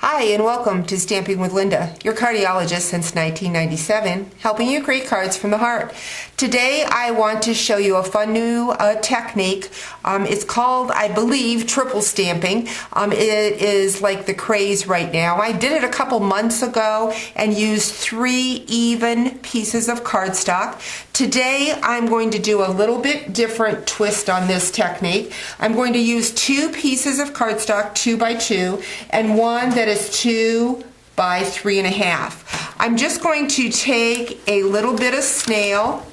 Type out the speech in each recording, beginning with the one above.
Hi and welcome to Stamping with Linda, your cardiologist since 1997, helping you create cards from the heart. Today I want to show you a fun new technique. It's called, I believe, triple stamping. It is like the craze right now. I did it a couple months ago and used 3 even pieces of cardstock. Today I'm going to do a little bit different twist on this technique. I'm going to use 2 pieces of cardstock, 2 by 2, and one that is 2 by 3.5. I'm just going to take a little bit of snail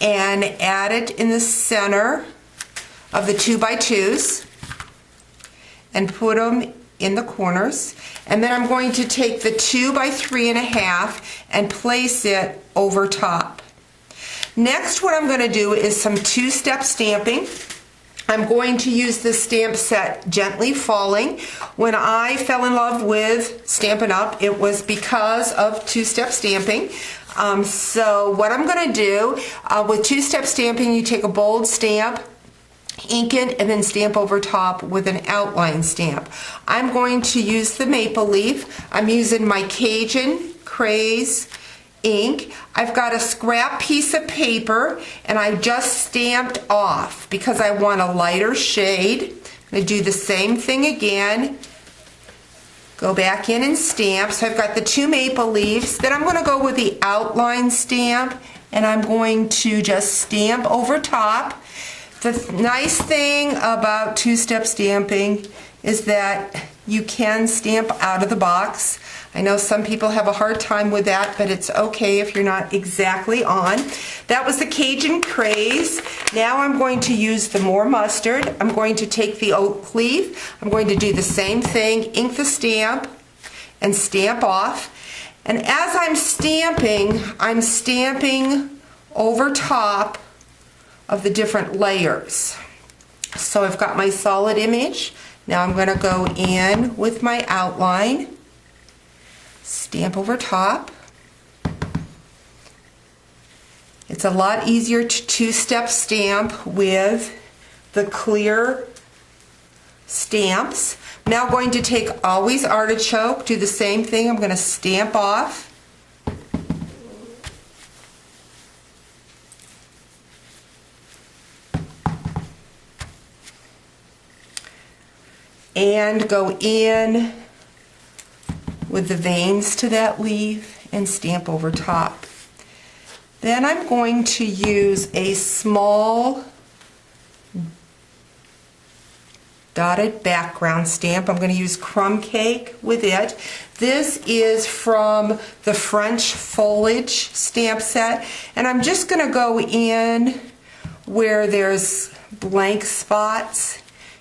and add it in the center of the 2 by 2s and put them in the corners. And then I'm going to take the 2 by 3.5 and place it over top. Next, what I'm going to do is some 2-step stamping. I'm going to use this stamp set, Gently Falling. When I fell in love with Stampin' Up, it was because of 2-step stamping. So what I'm going to do with 2-step stamping, you take a bold stamp, ink it, and then stamp over top with an outline stamp. I'm going to use the maple leaf. I'm using my Cajun Craze ink. I've got a scrap piece of paper and I just stamped off because I want a lighter shade. I'm going to do the same thing again. Go back in and stamp. So I've got the 2 maple leaves. Then I'm going to go with the outline stamp and I'm going to just stamp over top. The nice thing about 2-step stamping is that you can stamp out of the box. I know some people have a hard time with that, but it's okay if you're not exactly on. That was the Cajun Craze. Now I'm going to use the more mustard. I'm going to take the oak leaf. I'm going to do the same thing, ink the stamp and stamp off. And as I'm stamping over top of the different layers. So I've got my solid image. Now I'm going to go in with my outline, stamp over top. It's a lot easier to 2-step stamp with the clear stamps. I'm now going to take Always Artichoke, do the same thing. I'm going to stamp off. And go in with the veins to that leaf and stamp over top. Then I'm going to use a small dotted background stamp. I'm going to use Crumb Cake with it. This is from the French Foliage stamp set, and I'm just going to go in where there's blank spots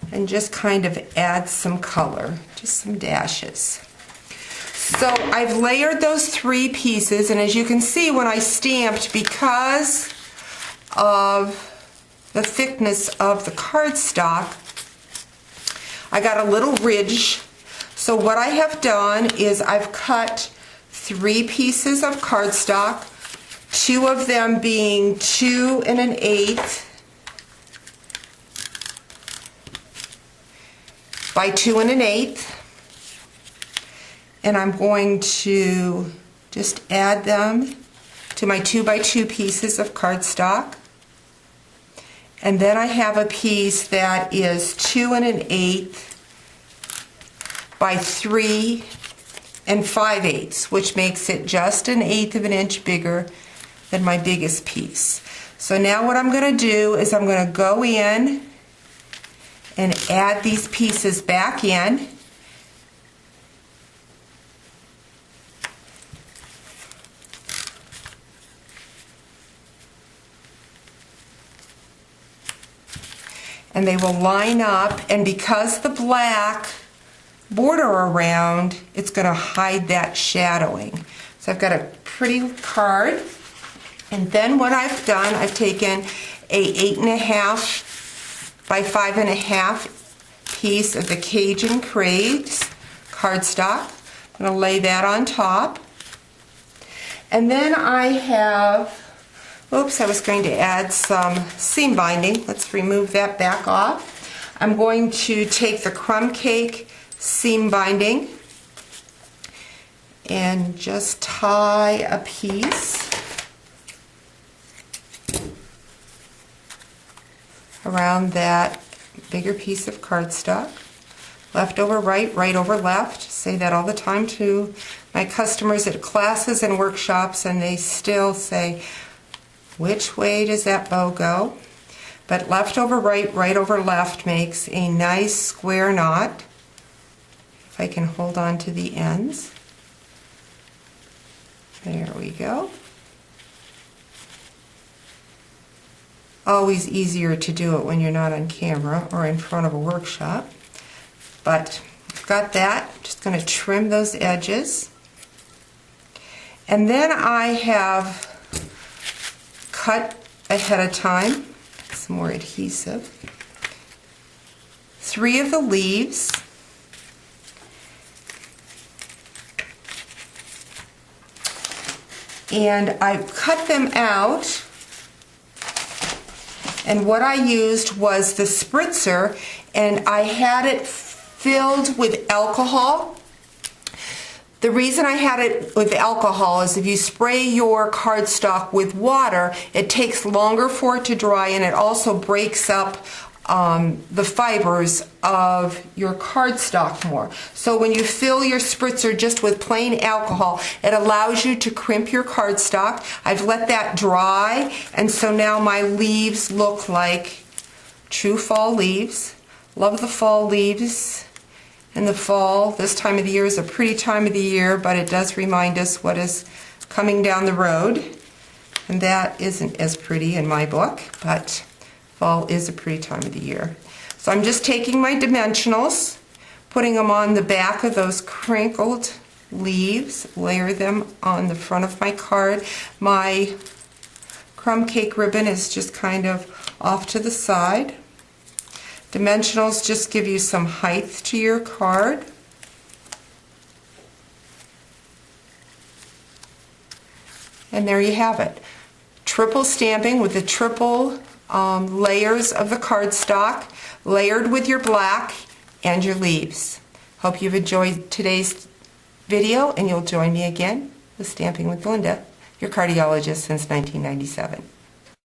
and just kind of add some color, just some dashes. So I've layered those 3 pieces, and as you can see when I stamped, because of the thickness of the cardstock, I got a little ridge. So what I have done is I've cut 3 pieces of cardstock, 2 of them being 2 1/8 by 2 1/8, and I'm going to just add them to my 2 by 2 pieces of cardstock. And then I have a piece that is 2 1/8 by 3 5/8, which makes it just 1/8 of an inch bigger than my biggest piece. So now what I'm going to do is I'm going to go in and add these pieces back in. And they will line up, and because the black border around, it's going to hide that shadowing. So I've got a pretty card, and then what I've done, I've taken a 8.5 by 5.5 piece of the Cajun Craze cardstock. I'm going to lay that on top. And then I have, oops, I was going to add some seam binding. Let's remove that back off. I'm going to take the Crumb Cake seam binding and just tie a piece around that bigger piece of cardstock. Left over right, right over left. Say that all the time to my customers at classes and workshops, and they still say, which way does that bow go? But left over right, right over left makes a nice square knot. If I can hold on to the ends. There we go. Always easier to do it when you're not on camera or in front of a workshop. But I've got that. I'm just going to trim those edges. And then I have cut ahead of time some more adhesive. 3 of the leaves. And I've cut them out. And what I used was the spritzer, and I had it filled with alcohol. The reason I had it with alcohol is if you spray your cardstock with water, it takes longer for it to dry, and it also breaks up the fibers of your cardstock more. So when you fill your spritzer just with plain alcohol, it allows you to crimp your cardstock. I've let that dry, and so now my leaves look like true fall leaves. Love the fall leaves. In the fall, this time of the year is a pretty time of the year, but it does remind us what is coming down the road. And that isn't as pretty in my book, but fall is a pretty time of the year. So I'm just taking my dimensionals, putting them on the back of those crinkled leaves, layer them on the front of my card. My crumb cake ribbon is just kind of off to the side. Dimensionals just give you some height to your card. And there you have it. Triple stamping with the triple layers of the cardstock, layered with your black and your leaves. Hope you've enjoyed today's video, and you'll join me again with Stamping with Linda, your cardiologist since 1997.